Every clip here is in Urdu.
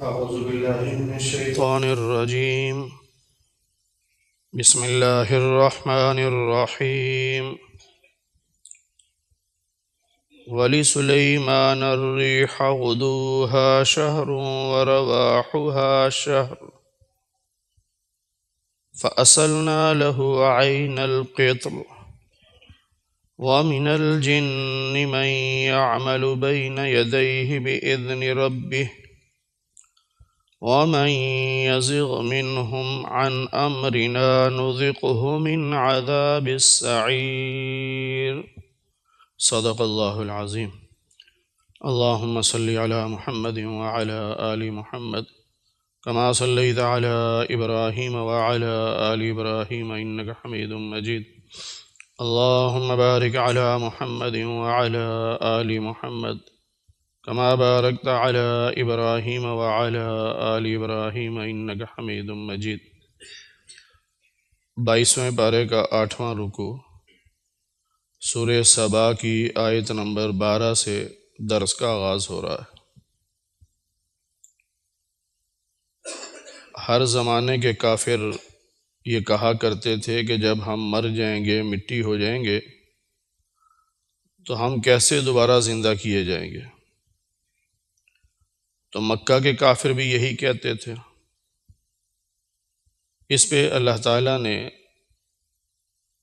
أعوذ بالله من الشيطان الرجيم. بسم الله الرحمن الرحيم. ولسليمان الريح غدوها شهر ورواحها شهر فأسلنا له عين القطر ومن الجن من يعمل بين يديه بإذن ربه ومن يزغ منهم عن أمرنا نذقه من عذاب السعير. صدق الله العظيم. اللهم صل على محمد وعلى آل محمد كما صليت على إبراهيم وعلى آل إبراهيم إنك حميد مجيد. اللهم بارك على محمد وعلى آل محمد كما باركت على إبراهيم وعلى آل إبراهيم إنك حميد مجيد. 22ویں پارے کا 8واں رکوع سورہ سبا کی آیت نمبر 12 سے درس کا آغاز ہو رہا ہے۔ ہر زمانے کے کافر یہ کہا کرتے تھے کہ جب ہم مر جائیں گے، مٹی ہو جائیں گے، تو ہم کیسے دوبارہ زندہ کیے جائیں گے؟ تو مکہ کے کافر بھی یہی کہتے تھے۔ اس پہ اللہ تعالیٰ نے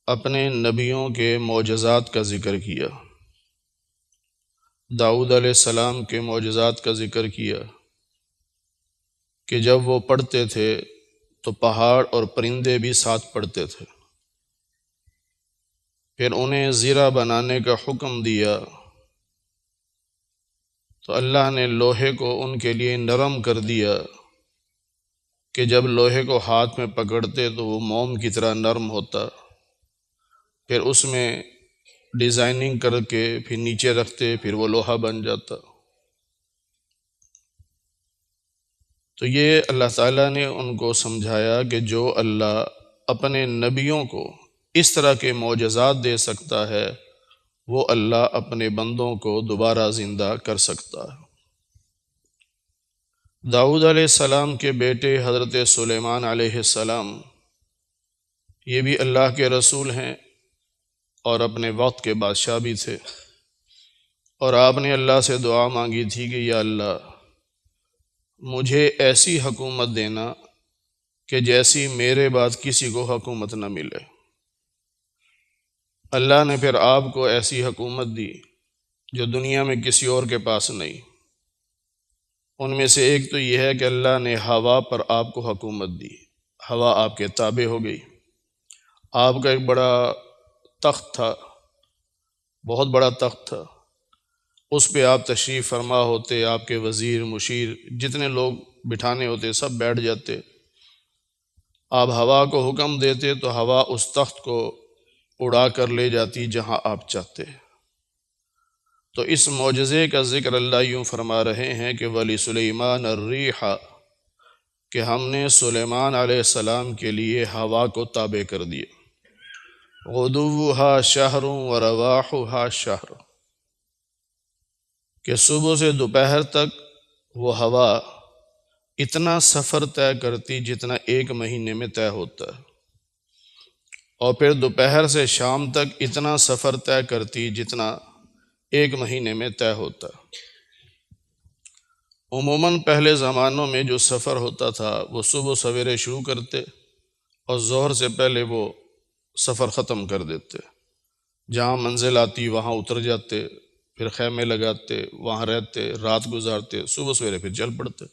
اپنے نبیوں کے معجزات کا ذکر کیا۔ داؤد علیہ السلام کے معجزات کا ذکر کیا کہ جب وہ پڑھتے تھے تو پہاڑ اور پرندے بھی ساتھ پڑھتے تھے۔ پھر انہیں زرہ بنانے کا حکم دیا تو اللہ نے لوہے کو ان کے لیے نرم کر دیا کہ جب لوہے کو ہاتھ میں پکڑتے تو وہ موم کی طرح نرم ہوتا، پھر اس میں ڈیزائننگ کر کے پھر نیچے رکھتے، پھر وہ لوہا بن جاتا۔ تو یہ اللہ تعالیٰ نے ان کو سمجھایا کہ جو اللہ اپنے نبیوں کو اس طرح کے معجزات دے سکتا ہے، وہ اللہ اپنے بندوں کو دوبارہ زندہ کر سکتا ہے۔ داؤد علیہ السلام کے بیٹے حضرت سلیمان علیہ السلام یہ بھی اللہ کے رسول ہیں اور اپنے وقت کے بادشاہ بھی تھے، اور آپ نے اللہ سے دعا مانگی تھی کہ یا اللہ مجھے ایسی حکومت دینا کہ جیسی میرے بعد کسی کو حکومت نہ ملے۔ اللہ نے پھر آپ کو ایسی حکومت دی جو دنیا میں کسی اور کے پاس نہیں۔ ان میں سے ایک تو یہ ہے کہ اللہ نے ہوا پر آپ کو حکومت دی، ہوا آپ کے تابع ہو گئی۔ آپ کا ایک بڑا تخت تھا، بہت بڑا تخت تھا، اس پہ آپ تشریف فرما ہوتے، آپ کے وزیر مشیر جتنے لوگ بٹھانے ہوتے سب بیٹھ جاتے۔ آپ ہوا کو حکم دیتے تو ہوا اس تخت کو اڑا کر لے جاتی جہاں آپ چاہتے۔ تو اس معجزے کا ذکر اللہ یوں فرما رہے ہیں کہ وَلِسُلَيْمَانَ الرِّيحَ، کہ ہم نے سلیمان علیہ السلام کے لیے ہوا کو تابع کر دیا۔ غُدُوُّهَا شَهْرٌ وَرَوَاحُهَا شَهْرٌ، کہ صبح سے دوپہر تک وہ ہوا اتنا سفر طے کرتی جتنا ایک مہینے میں طے ہوتا ہے، اور پھر دوپہر سے شام تک اتنا سفر طے کرتی جتنا ایک مہینے میں طے ہوتا ہے۔ عموماً پہلے زمانوں میں جو سفر ہوتا تھا وہ صبح سویرے شروع کرتے اور ظہر سے پہلے وہ سفر ختم کر دیتے۔ جہاں منزل آتی وہاں اتر جاتے، پھر خیمے لگاتے، وہاں رہتے، رات گزارتے، صبح سویرے پھر چل پڑتے۔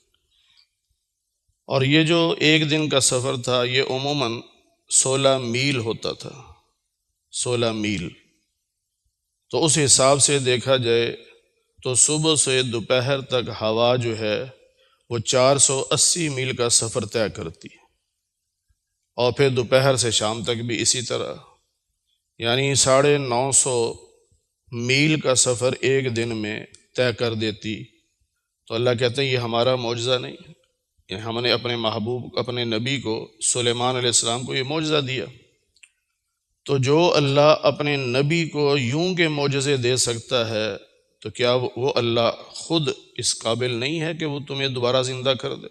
اور یہ جو ایک دن کا سفر تھا یہ عموماً 16 میل ہوتا تھا، 16 میل۔ تو اس حساب سے دیکھا جائے تو صبح سے دوپہر تک ہوا جو ہے وہ 480 میل کا سفر طے کرتی، اور پھر دوپہر سے شام تک بھی اسی طرح، یعنی 950 میل کا سفر ایک دن میں طے کر دیتی۔ تو اللہ کہتے ہیں یہ ہمارا معجزہ نہیں، یعنی ہم نے اپنے محبوب اپنے نبی کو سلیمان علیہ السلام کو یہ معجزہ دیا۔ تو جو اللہ اپنے نبی کو یوں کے معجزے دے سکتا ہے تو کیا وہ اللہ خود اس قابل نہیں ہے کہ وہ تمہیں دوبارہ زندہ کر دے؟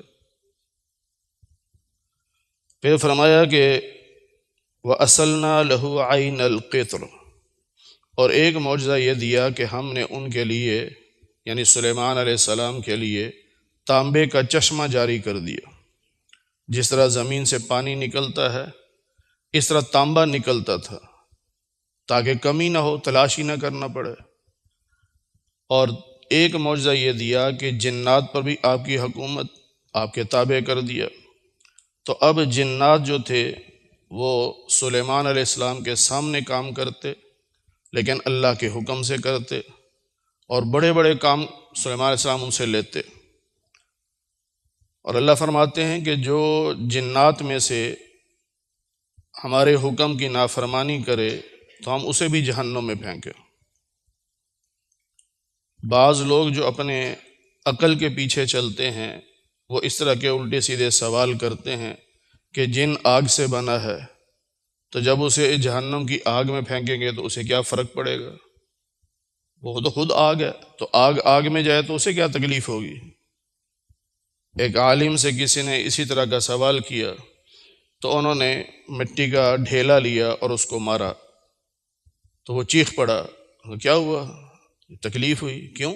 پھر فرمایا کہ وَأَصَلْنَا لَهُ عَيْنَ الْقِطْرِ، اور ایک معجزہ یہ دیا کہ ہم نے ان کے لیے یعنی سلیمان علیہ السلام کے لیے تانبے کا چشمہ جاری کر دیا۔ جس طرح زمین سے پانی نکلتا ہے اس طرح تانبا نکلتا تھا تاکہ کمی نہ ہو، تلاشی نہ کرنا پڑے۔ اور ایک معجزہ یہ دیا کہ جنات پر بھی آپ کی حکومت آپ کے تابع کر دیا۔ تو اب جنات جو تھے وہ سلیمان علیہ السلام کے سامنے کام کرتے لیکن اللہ کے حکم سے کرتے، اور بڑے بڑے کام سلیمان علیہ السلام ان سے لیتے۔ اور اللہ فرماتے ہیں کہ جو جنات میں سے ہمارے حکم کی نافرمانی کرے تو ہم اسے بھی جہنم میں پھینکیں۔ بعض لوگ جو اپنے عقل کے پیچھے چلتے ہیں وہ اس طرح کے الٹے سیدھے سوال کرتے ہیں کہ جن آگ سے بنا ہے تو جب اسے جہنم کی آگ میں پھینکیں گے تو اسے کیا فرق پڑے گا؟ وہ تو خود آگ ہے، تو آگ میں جائے تو اسے کیا تکلیف ہوگی؟ ایک عالم سے کسی نے اسی طرح کا سوال کیا تو انہوں نے مٹی کا ڈھیلا لیا اور اس کو مارا تو وہ چیخ پڑا، کیا ہوا؟ تکلیف ہوئی؟ کیوں؟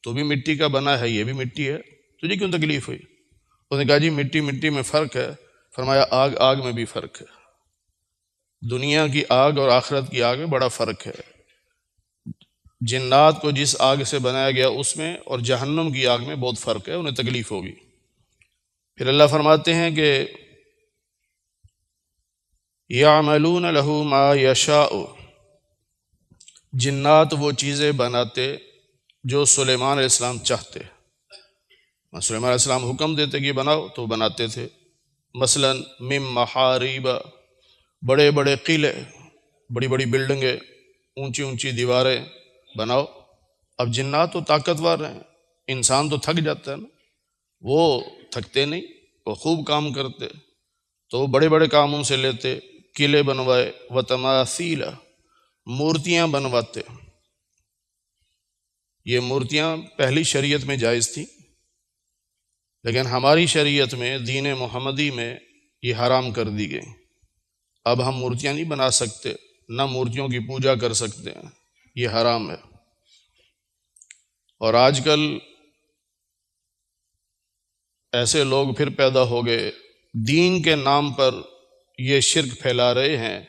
تو بھی مٹی کا بنا ہے، یہ بھی مٹی ہے، تجھے کیوں تکلیف ہوئی؟ اس نے کہا جی مٹی مٹی میں فرق ہے۔ فرمایا آگ آگ میں بھی فرق ہے، دنیا کی آگ اور آخرت کی آگ میں بڑا فرق ہے۔ جنات کو جس آگ سے بنایا گیا اس میں اور جہنم کی آگ میں بہت فرق ہے، انہیں تکلیف ہوگی۔ پھر اللہ فرماتے ہیں کہ یعملون لہ ما یشاء، جنات وہ چیزیں بناتے جو سلیمان علیہ السلام چاہتے۔ سلیمان علیہ السلام حکم دیتے کہ بناؤ تو بناتے تھے۔ مثلا من محاریب، بڑے بڑے قلعے، بڑی بڑی بلڈنگیں، اونچی اونچی دیواریں بناؤ۔ اب جنات تو طاقتور ہیں، انسان تو تھک جاتا ہے نا، وہ تھکتے نہیں، وہ خوب کام کرتے، تو وہ بڑے بڑے کاموں سے لیتے، قلعے بنوائے، وتماثیل، مورتیاں بنواتے۔ یہ مورتیاں پہلی شریعت میں جائز تھی لیکن ہماری شریعت میں دین محمدی میں یہ حرام کر دی گئی۔ اب ہم مورتیاں نہیں بنا سکتے، نہ مورتیوں کی پوجا کر سکتے ہیں، یہ حرام ہے۔ اور آج کل ایسے لوگ پھر پیدا ہو گئے دین کے نام پر یہ شرک پھیلا رہے ہیں۔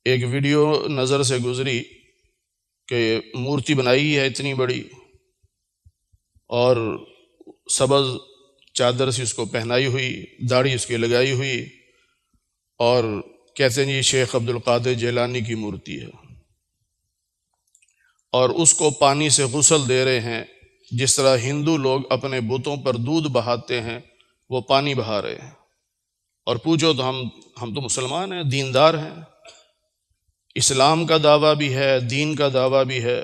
ایک ویڈیو نظر سے گزری کہ مورتی بنائی ہے اتنی بڑی اور سبز چادر سے اس کو پہنائی ہوئی، داڑھی اس کی لگائی ہوئی، اور کہتے ہیں یہ شیخ عبد القادر جیلانی کی مورتی ہے، اور اس کو پانی سے غسل دے رہے ہیں جس طرح ہندو لوگ اپنے بتوں پر دودھ بہاتے ہیں، وہ پانی بہا رہے ہیں۔ اور پوچھو تو ہم تو مسلمان ہیں، دیندار ہیں، اسلام کا دعویٰ بھی ہے، دین کا دعویٰ بھی ہے،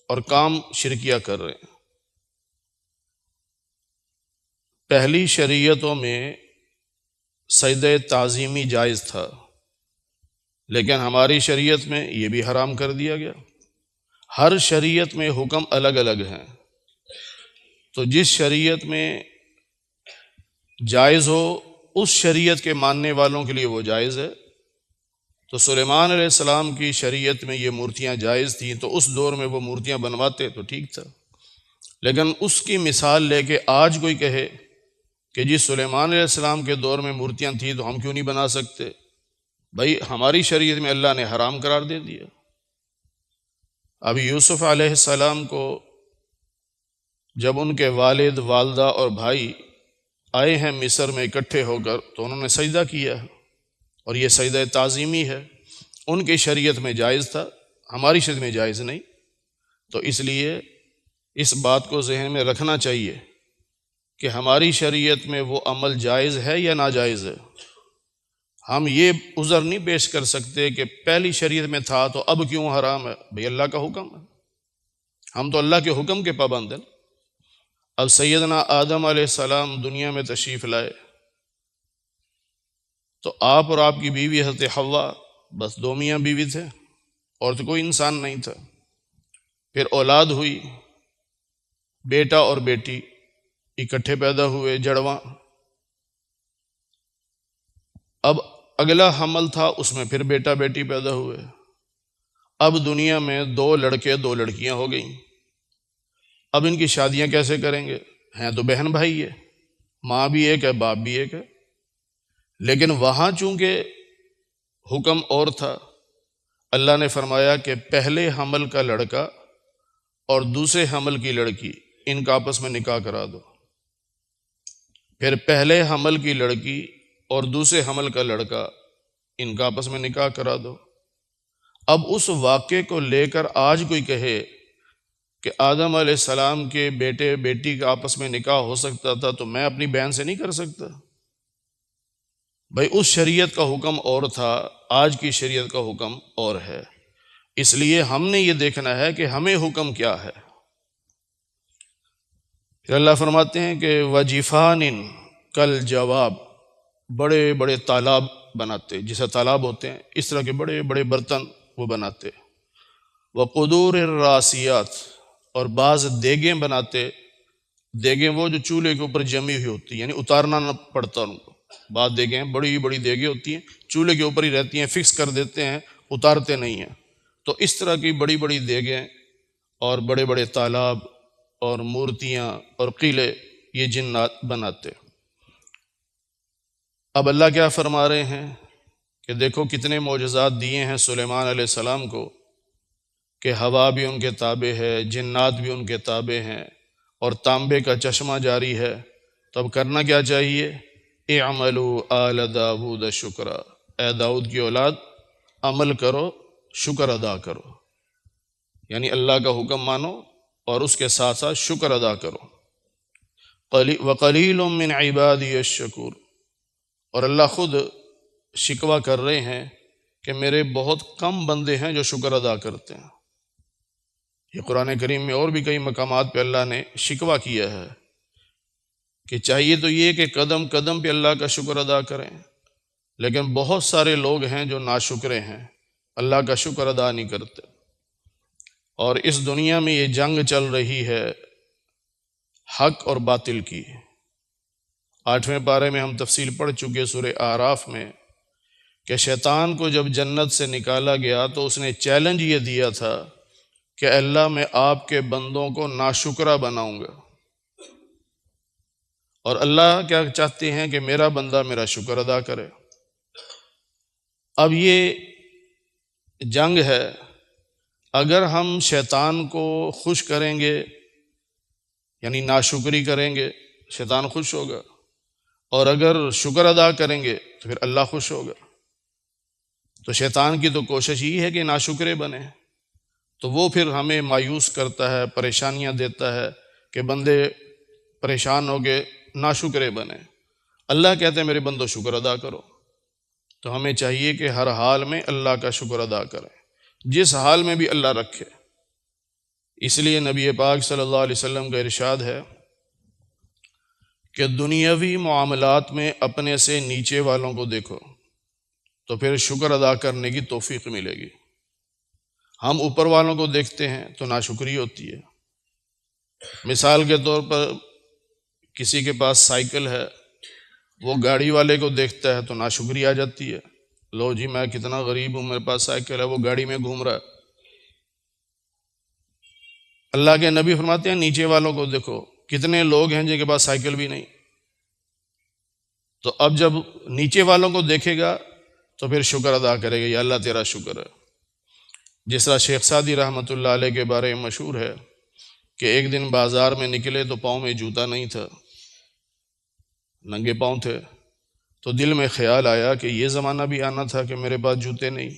اور کام شرکیہ کر رہے ہیں۔ پہلی شریعتوں میں سجدہ تعظیمی جائز تھا لیکن ہماری شریعت میں یہ بھی حرام کر دیا گیا۔ ہر شریعت میں حکم الگ الگ ہیں، تو جس شریعت میں جائز ہو اس شریعت کے ماننے والوں کے لیے وہ جائز ہے۔ تو سلیمان علیہ السلام کی شریعت میں یہ مورتیاں جائز تھیں تو اس دور میں وہ مورتیاں بنواتے تو ٹھیک تھا، لیکن اس کی مثال لے کے آج کوئی کہے کہ جی سلیمان علیہ السلام کے دور میں مورتیاں تھیں تو ہم کیوں نہیں بنا سکتے؟ بھائی ہماری شریعت میں اللہ نے حرام قرار دے دیا۔ اب یوسف علیہ السلام کو جب ان کے والد، والدہ اور بھائی آئے ہیں مصر میں اکٹھے ہو کر تو انہوں نے سجدہ کیا ہے، اور یہ سجدہ تعظیمی ہے، ان کی شریعت میں جائز تھا، ہماری شریعت میں جائز نہیں۔ تو اس لیے اس بات کو ذہن میں رکھنا چاہیے کہ ہماری شریعت میں وہ عمل جائز ہے یا ناجائز ہے۔ ہم یہ عذر نہیں پیش کر سکتے کہ پہلی شریعت میں تھا تو اب کیوں حرام ہے، بھئی اللہ کا حکم ہے، ہم تو اللہ کے حکم کے پابند ہیں۔ اب سیدنا آدم علیہ السلام دنیا میں تشریف لائے تو آپ اور آپ کی بیوی حضرت حوا بس دو میاں بیوی تھے، اور تو کوئی انسان نہیں تھا۔ پھر اولاد ہوئی، بیٹا اور بیٹی اکٹھے پیدا ہوئے، جڑواں۔ اب اگلا حمل تھا، اس میں پھر بیٹا بیٹی پیدا ہوئے۔ اب دنیا میں 2 لڑکے 2 لڑکیاں ہو گئیں۔ اب ان کی شادیاں کیسے کریں گے؟ ہیں تو بہن بھائی ہے، ماں بھی ایک ہے، باپ بھی ایک ہے، لیکن وہاں چونکہ حکم اور تھا، اللہ نے فرمایا کہ پہلے حمل کا لڑکا اور دوسرے حمل کی لڑکی، ان کا آپس میں نکاح کرا دو۔ پھر پہلے حمل کی لڑکی اور دوسرے حمل کا لڑکا، ان کا آپس میں نکاح کرا دو۔ اب اس واقعے کو لے کر آج کوئی کہے کہ آدم علیہ السلام کے بیٹے بیٹی کا آپس میں نکاح ہو سکتا تھا تو میں اپنی بہن سے نہیں کر سکتا؟ بھائی اس شریعت کا حکم اور تھا، آج کی شریعت کا حکم اور ہے، اس لیے ہم نے یہ دیکھنا ہے کہ ہمیں حکم کیا ہے۔ پھر اللہ فرماتے ہیں کہ وَجِفَانٍ کَالْجَوَابِ، بڑے بڑے تالاب بناتے، جیسے تالاب ہوتے ہیں اس طرح کے بڑے بڑے برتن وہ بناتے۔ وَقُدُورِ الرَّاسِيَاتِ، اور بعض دیگیں بناتے، دیگیں وہ جو چولہے کے اوپر جمی ہوئی ہوتی ہیں، یعنی اتارنا نہ پڑتا ان کو۔ بعض دیگیں بڑی بڑی دیگیں ہوتی ہیں، چولہے کے اوپر ہی رہتی ہیں، فکس کر دیتے ہیں، اتارتے نہیں ہیں۔ تو اس طرح کی بڑی بڑی دیگیں اور بڑے بڑے تالاب اور مورتیاں اور قلعے یہ جنات بناتے۔ اب اللہ کیا فرما رہے ہیں کہ دیکھو کتنے معجزات دیے ہیں سلیمان علیہ السلام کو، کہ ہوا بھی ان کے تابع ہے، جنات بھی ان کے تابع ہیں، اور تانبے کا چشمہ جاری ہے۔ تو اب کرنا کیا چاہیے؟ اعملوا آل داود شکرا، اے داؤد کی اولاد عمل کرو، شکر ادا کرو، یعنی اللہ کا حکم مانو اور اس کے ساتھ ساتھ شکر ادا کرو۔ وقلیل من عبادی الشکور، اور اللہ خود شکوہ کر رہے ہیں کہ میرے بہت کم بندے ہیں جو شکر ادا کرتے ہیں۔ یہ قرآن کریم میں اور بھی کئی مقامات پہ اللہ نے شکوہ کیا ہے کہ چاہیے تو یہ کہ قدم قدم پہ اللہ کا شکر ادا کریں، لیکن بہت سارے لوگ ہیں جو ناشکرے ہیں، اللہ کا شکر ادا نہیں کرتے۔ اور اس دنیا میں یہ جنگ چل رہی ہے حق اور باطل کی۔ 8ویں پارے میں ہم تفصیل پڑھ چکے سورہ اعراف میں کہ شیطان کو جب جنت سے نکالا گیا تو اس نے چیلنج یہ دیا تھا کہ اللہ میں آپ کے بندوں کو ناشکرہ بناؤں گا، اور اللہ کیا چاہتے ہیں کہ میرا بندہ میرا شکر ادا کرے۔ اب یہ جنگ ہے، اگر ہم شیطان کو خوش کریں گے یعنی ناشکری کریں گے شیطان خوش ہوگا، اور اگر شکر ادا کریں گے تو پھر اللہ خوش ہوگا۔ تو شیطان کی تو کوشش یہ ہے کہ ناشکرے بنے، تو وہ پھر ہمیں مایوس کرتا ہے، پریشانیاں دیتا ہے کہ بندے پریشان ہو کے ناشکرے بنے۔ اللہ کہتے ہیں میرے بندو شکر ادا کرو۔ تو ہمیں چاہیے کہ ہر حال میں اللہ کا شکر ادا کریں، جس حال میں بھی اللہ رکھے۔ اس لیے نبی پاک صلی اللہ علیہ وسلم کا ارشاد ہے کہ دنیاوی معاملات میں اپنے سے نیچے والوں کو دیکھو تو پھر شکر ادا کرنے کی توفیق ملے گی۔ ہم اوپر والوں کو دیکھتے ہیں تو ناشکری ہوتی ہے۔ مثال کے طور پر کسی کے پاس سائیکل ہے، وہ گاڑی والے کو دیکھتا ہے تو ناشکری آ جاتی ہے، لو جی میں کتنا غریب ہوں، میرے پاس سائیکل ہے، وہ گاڑی میں گھوم رہا ہے۔ اللہ کے نبی فرماتے ہیں نیچے والوں کو دیکھو، کتنے لوگ ہیں جن کے پاس سائیکل بھی نہیں۔ تو اب جب نیچے والوں کو دیکھے گا تو پھر شکر ادا کرے گا، یا اللہ تیرا شکر ہے۔ جس طرح شیخ سعدی رحمۃ اللہ علیہ کے بارے میں مشہور ہے کہ ایک دن بازار میں نکلے تو پاؤں میں جوتا نہیں تھا، ننگے پاؤں تھے، تو دل میں خیال آیا کہ یہ زمانہ بھی آنا تھا کہ میرے پاس جوتے نہیں۔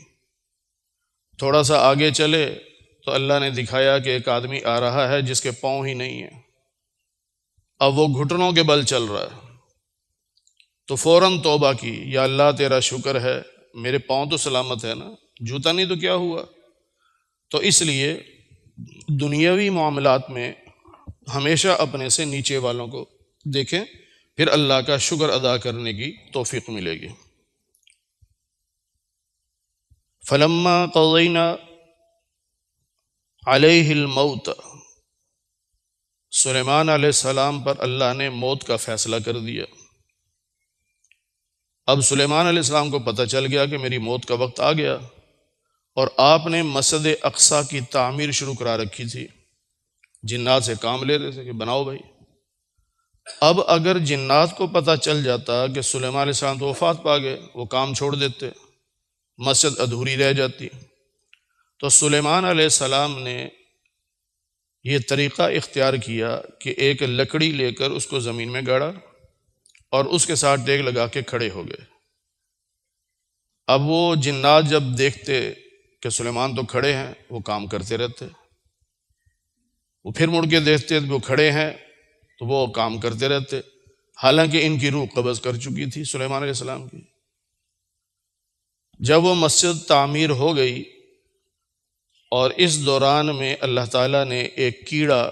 تھوڑا سا آگے چلے تو اللہ نے دکھایا کہ ایک آدمی آ رہا ہے جس کے پاؤں ہی نہیں ہیں، اب وہ گھٹنوں کے بل چل رہا ہے، تو فوراً توبہ کی، یا اللہ تیرا شکر ہے میرے پاؤں تو سلامت ہے نا، جوتا نہیں تو کیا ہوا۔ تو اس لیے دنیاوی معاملات میں ہمیشہ اپنے سے نیچے والوں کو دیکھیں، پھر اللہ کا شکر ادا کرنے کی توفیق ملے گی۔ فلما قضینا علیہ الموت، سلیمان علیہ السلام پر اللہ نے موت کا فیصلہ کر دیا۔ اب سلیمان علیہ السلام کو پتہ چل گیا کہ میری موت کا وقت آ گیا، اور آپ نے مسجد اقصیٰ کی تعمیر شروع کرا رکھی تھی، جنات سے کام لے رہے تھے کہ بناؤ بھائی۔ اب اگر جنات کو پتہ چل جاتا کہ سلیمان علیہ السلام تو وفات پا گئے، وہ کام چھوڑ دیتے، مسجد ادھوری رہ جاتی۔ تو سلیمان علیہ السلام نے یہ طریقہ اختیار کیا کہ ایک لکڑی لے کر اس کو زمین میں گاڑا اور اس کے ساتھ ٹیک لگا کے کھڑے ہو گئے۔ اب وہ جنات جب دیکھتے کہ سلیمان تو کھڑے ہیں، وہ کام کرتے رہتے، وہ پھر مڑ کے دیکھتے وہ کھڑے ہیں تو وہ کام کرتے رہتے، حالانکہ ان کی روح قبض کر چکی تھی سلیمان علیہ السلام کی۔ جب وہ مسجد تعمیر ہو گئی اور اس دوران میں اللہ تعالیٰ نے ایک کیڑا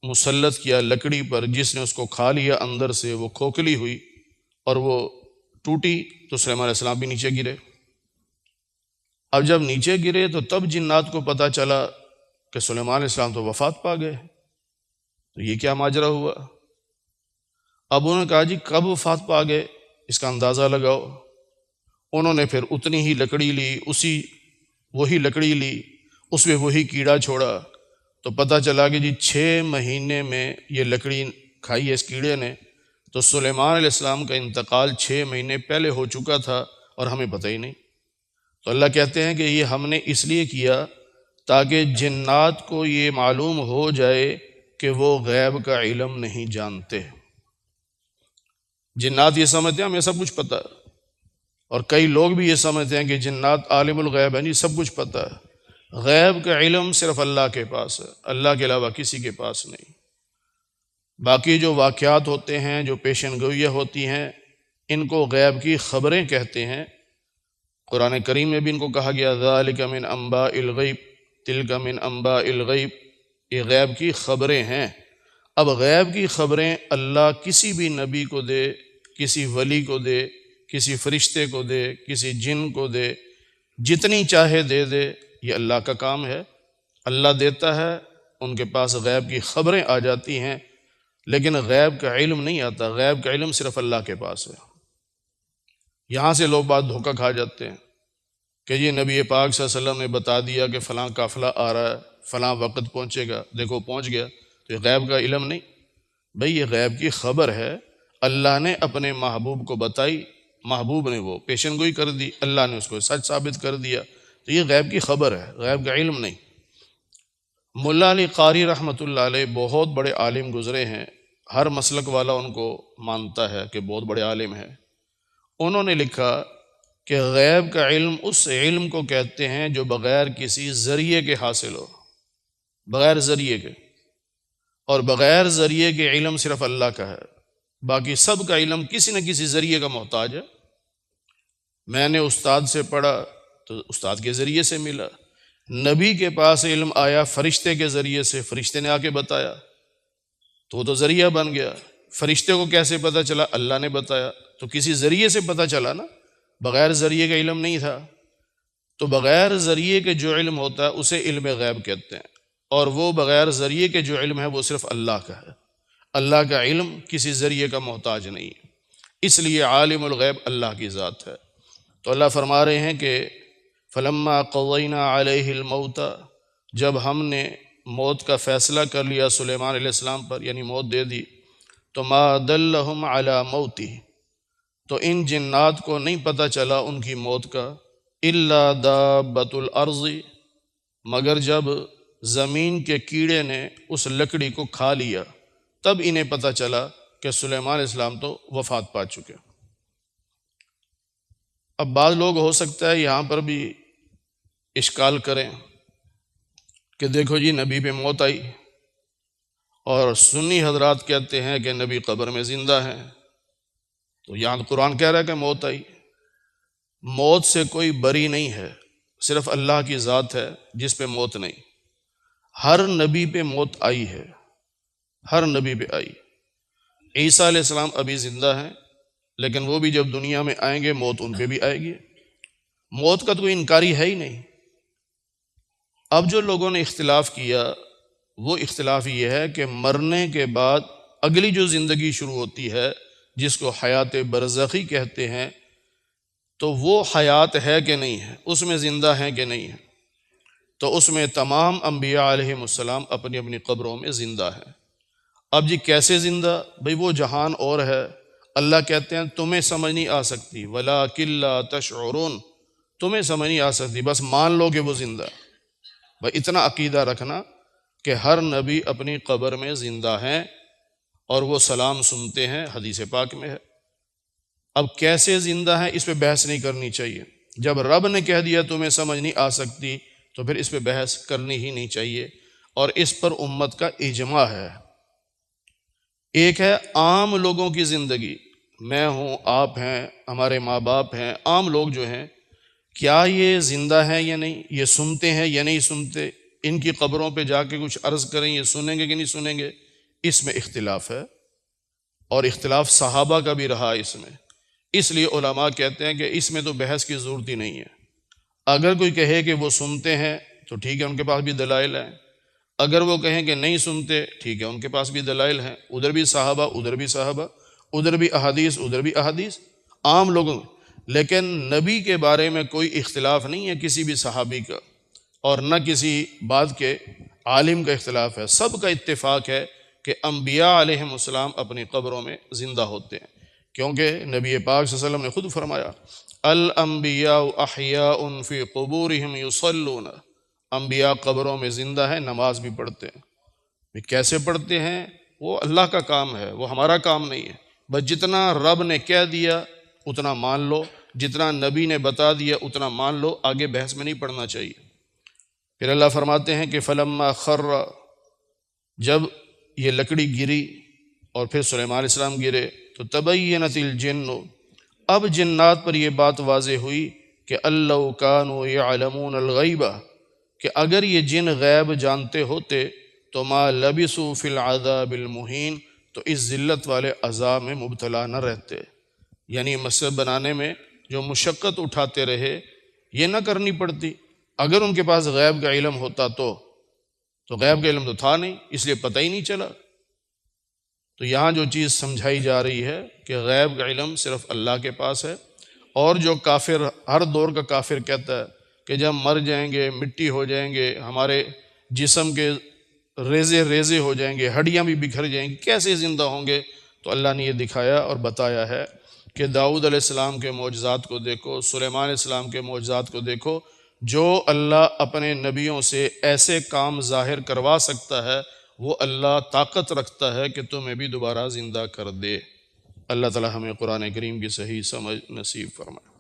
مسلط کیا لکڑی پر، جس نے اس کو کھا لیا، اندر سے وہ کھوکھلی ہوئی اور وہ ٹوٹی، تو سلیمان علیہ السلام بھی نیچے گرے۔ اب جب نیچے گرے تو تب جنات کو پتہ چلا کہ سلیمان علیہ السلام تو وفات پا گئے، تو یہ کیا ماجرا ہوا؟ اب انہوں نے کہا جی کب وفات پا گئے، اس کا اندازہ لگاؤ۔ انہوں نے پھر اتنی ہی لکڑی لی، وہی لکڑی لی، اس میں وہی کیڑا چھوڑا، تو پتہ چلا کہ جی 6 مہینے میں یہ لکڑی کھائی ہے اس کیڑے نے، تو سلیمان علیہ السلام کا انتقال 6 مہینے پہلے ہو چکا تھا اور ہمیں پتہ ہی نہیں۔ تو اللہ کہتے ہیں کہ یہ ہم نے اس لیے کیا تاکہ جنات کو یہ معلوم ہو جائے کہ وہ غیب کا علم نہیں جانتے۔ جنات یہ سمجھتے ہیں ہمیں سب کچھ پتہ ہے، اور کئی لوگ بھی یہ سمجھتے ہیں کہ جنات عالم الغیب ہیں، نہیں سب کچھ پتہ ہے۔ غیب کا علم صرف اللہ کے پاس ہے، اللہ کے علاوہ کسی کے پاس نہیں۔ باقی جو واقعات ہوتے ہیں، جو پیشن گوئیاں ہوتی ہیں، ان کو غیب کی خبریں کہتے ہیں۔ قرآن کریم میں بھی ان کو کہا گیا ذالک من انباء الغیب، تلک من انباء الغیب، یہ غیب کی خبریں ہیں۔ اب غیب کی خبریں اللہ کسی بھی نبی کو دے، کسی ولی کو دے، کسی فرشتے کو دے، کسی جن کو دے، جتنی چاہے دے دے، یہ اللہ کا کام ہے۔ اللہ دیتا ہے، ان کے پاس غیب کی خبریں آ جاتی ہیں، لیکن غیب کا علم نہیں آتا۔ غیب کا علم صرف اللہ کے پاس ہے۔ یہاں سے لوگ بات دھوکہ کھا جاتے ہیں کہ یہ نبی پاک صلی اللہ علیہ وسلم نے بتا دیا کہ فلاں قافلہ آ رہا ہے، فلاں وقت پہنچے گا، دیکھو پہنچ گیا، تو یہ غیب کا علم نہیں بھئی، یہ غیب کی خبر ہے، اللہ نے اپنے محبوب کو بتائی، محبوب نے وہ پیشن گوئی کر دی، اللہ نے اس کو سچ ثابت کر دیا، تو یہ غیب کی خبر ہے، غیب کا علم نہیں۔ ملا علی قاری رحمۃ اللہ علیہ بہت بڑے عالم گزرے ہیں، ہر مسلک والا ان کو مانتا ہے کہ بہت بڑے عالم ہیں۔ انہوں نے لکھا کہ غیب کا علم اس علم کو کہتے ہیں جو بغیر کسی ذریعے کے حاصل ہو، بغیر ذریعے کے، اور بغیر ذریعے کے علم صرف اللہ کا ہے، باقی سب کا علم کسی نہ کسی ذریعے کا محتاج ہے۔ میں نے استاد سے پڑھا تو استاد کے ذریعے سے ملا، نبی کے پاس علم آیا فرشتے کے ذریعے سے، فرشتے نے آ کے بتایا تو وہ تو ذریعہ بن گیا۔ فرشتے کو کیسے پتہ چلا؟ اللہ نے بتایا، تو کسی ذریعے سے پتہ چلا نا، بغیر ذریعے کا علم نہیں تھا۔ تو بغیر ذریعے کے جو علم ہوتا ہے اسے علم غیب کہتے ہیں، اور وہ بغیر ذریعے کے جو علم ہے وہ صرف اللہ کا ہے۔ اللہ کا علم کسی ذریعے کا محتاج نہیں ہے، اس لیے عالم الغیب اللہ کی ذات ہے۔ تو اللہ فرما رہے ہیں کہ فلما قضینا علیہ الموت، جب ہم نے موت کا فیصلہ کر لیا سلیمان علیہ السلام پر، یعنی موت دے دی، تو ما دلہم علی موتہ، تو ان جنات کو نہیں پتہ چلا ان کی موت کا، الا دابۃ الارض، مگر جب زمین کے کیڑے نے اس لکڑی کو کھا لیا، تب انہیں پتہ چلا کہ سلیمان علیہ السلام تو وفات پا چکے۔ اب بعض لوگ ہو سکتا ہے یہاں پر بھی اشکال کریں کہ دیکھو جی نبی پہ موت آئی، اور سنی حضرات کہتے ہیں کہ نبی قبر میں زندہ ہیں، تو یہاں قرآن کہہ رہا ہے کہ موت آئی۔ موت سے کوئی بری نہیں ہے، صرف اللہ کی ذات ہے جس پہ موت نہیں۔ ہر نبی پہ موت آئی ہے، ہر نبی پہ آئی۔ عیسیٰ علیہ السلام ابھی زندہ ہیں، لیکن وہ بھی جب دنیا میں آئیں گے موت ان پہ بھی آئے گی۔ موت کا تو کوئی انکاری ہے ہی نہیں۔ اب جو لوگوں نے اختلاف کیا وہ اختلاف یہ ہے کہ مرنے کے بعد اگلی جو زندگی شروع ہوتی ہے جس کو حیات برزخی کہتے ہیں، تو وہ حیات ہے کہ نہیں ہے، اس میں زندہ ہیں کہ نہیں ہے؟ تو اس میں تمام انبیاء علیہم السلام اپنی اپنی قبروں میں زندہ ہیں۔ اب جی کیسے زندہ؟ بھئی وہ جہان اور ہے، اللہ کہتے ہیں تمہیں سمجھ نہیں آ سکتی، وَلَٰكِن لَا تَشْعُرُونَ، تمہیں سمجھ نہیں آ سکتی، بس مان لو کہ وہ زندہ ہے۔ بھئی اتنا عقیدہ رکھنا کہ ہر نبی اپنی قبر میں زندہ ہیں اور وہ سلام سنتے ہیں، حدیث پاک میں ہے۔ اب کیسے زندہ ہیں اس پہ بحث نہیں کرنی چاہیے۔ جب رب نے کہہ دیا تمہیں سمجھ نہیں آ سکتی تو پھر اس پہ بحث کرنی ہی نہیں چاہیے، اور اس پر امت کا اجماع ہے۔ ایک ہے عام لوگوں کی زندگی، میں ہوں، آپ ہیں، ہمارے ماں باپ ہیں، عام لوگ جو ہیں، کیا یہ زندہ ہیں یا نہیں، یہ سنتے ہیں یا نہیں سنتے، ان کی قبروں پہ جا کے کچھ عرض کریں یہ سنیں گے کہ نہیں سنیں گے، اس میں اختلاف ہے، اور اختلاف صحابہ کا بھی رہا اس میں۔ اس لیے علماء کہتے ہیں کہ اس میں تو بحث کی ضرورت ہی نہیں ہے۔ اگر کوئی کہے کہ وہ سنتے ہیں تو ٹھیک ہے، ان کے پاس بھی دلائل ہیں، اگر وہ کہیں کہ نہیں سنتے، ٹھیک ہے، ان کے پاس بھی دلائل ہیں، ادھر بھی صحابہ ادھر بھی صحابہ، ادھر بھی احادیث ادھر بھی احادیث، عام لوگوں میں۔ لیکن نبی کے بارے میں کوئی اختلاف نہیں ہے کسی بھی صحابی کا، اور نہ کسی بعد کے عالم کا اختلاف ہے، سب کا اتفاق ہے کہ انبیاء علیہم السلام اپنی قبروں میں زندہ ہوتے ہیں، کیونکہ نبی پاک صلی اللہ علیہ وسلم نے خود فرمایا الانبیاء احیاء فی قبورہم یصلون، انبیاء قبروں میں زندہ ہیں، نماز بھی پڑھتے ہیں۔ یہ کیسے پڑھتے ہیں؟ وہ اللہ کا کام ہے، وہ ہمارا کام نہیں ہے، بس جتنا رب نے کہہ دیا اتنا مان لو، جتنا نبی نے بتا دیا اتنا مان لو، آگے بحث میں نہیں پڑھنا چاہیے۔ پھر اللہ فرماتے ہیں کہ فلما خر، جب یہ لکڑی گری اور پھر سلیمان علیہ السلام گرے تو تبینت الجن، اب جنات پر یہ بات واضح ہوئی کہ اللہ کانوا یعلمون الغیب، کہ اگر یہ جن غیب جانتے ہوتے تو ما لبثوا فی العذاب المہین، تو اس ذلت والے عذاب میں مبتلا نہ رہتے، یعنی مسجد بنانے میں جو مشقت اٹھاتے رہے یہ نہ کرنی پڑتی۔ اگر ان کے پاس غیب کا علم ہوتا تو غیب کا علم تو تھا نہیں، اس لیے پتہ ہی نہیں چلا۔ تو یہاں جو چیز سمجھائی جا رہی ہے کہ غیب کا علم صرف اللہ کے پاس ہے، اور جو کافر، ہر دور کا کافر کہتا ہے کہ جب مر جائیں گے، مٹی ہو جائیں گے، ہمارے جسم کے ریزے ریزے ہو جائیں گے، ہڈیاں بھی بکھر جائیں گی، کیسے زندہ ہوں گے؟ تو اللہ نے یہ دکھایا اور بتایا ہے کہ داؤد علیہ السلام کے معجزات کو دیکھو، سلیمان علیہ السلام کے معجزات کو دیکھو، جو اللہ اپنے نبیوں سے ایسے کام ظاہر کروا سکتا ہے وہ اللہ طاقت رکھتا ہے کہ تمہیں بھی دوبارہ زندہ کر دے۔ اللہ تعالی ہمیں قرآن کریم کی صحیح سمجھ نصیب فرمائے۔